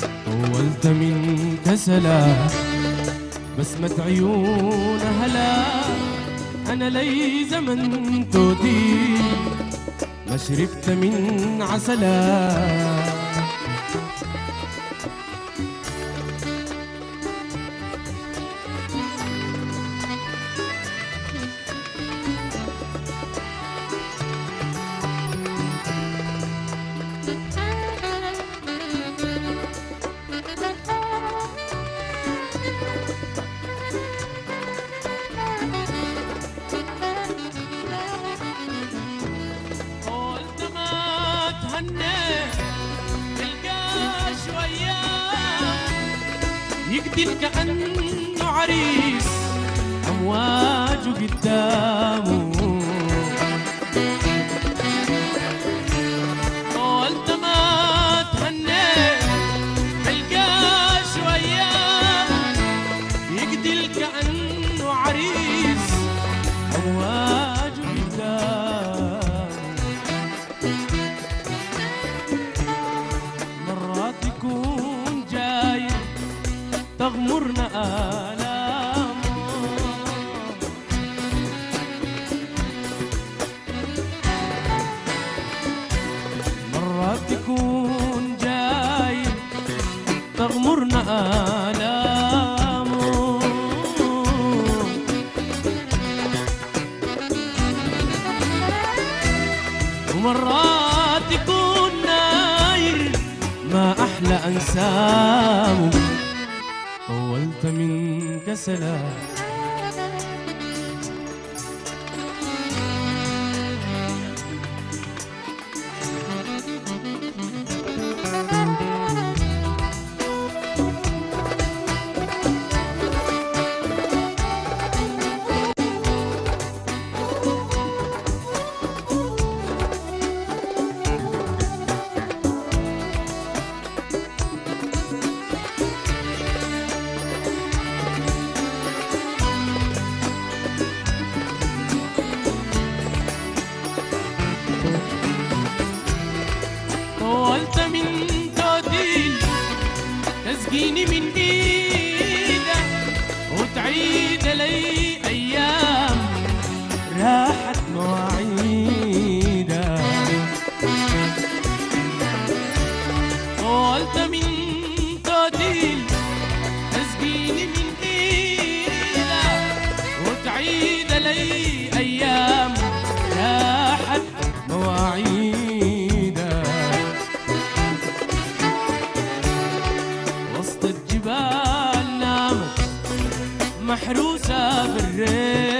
طولت منك سلا بسمة عيون هلا. أنا لي زمن تودي ما شربت من عسلا. يقتل كأنه عريس أمواجه قدامه. قلت ما تهنيت تلقاه شوية يقتل كأنه عريس أمواجه قدامه. مرات يكون جاي تغمرنا آلامه. مرات تكون جاي تغمرنا آلامه. ومرات تكون ناير ما أحلى أنسامه. طولت منك سلام طولت من توديل تسقيني من ايدك وتعيد لي ايام راحت مواعيدك. طولت من توديل تسقيني من ايدك وتعيد لي ايام راحت مواعيدك. محروسة بالريح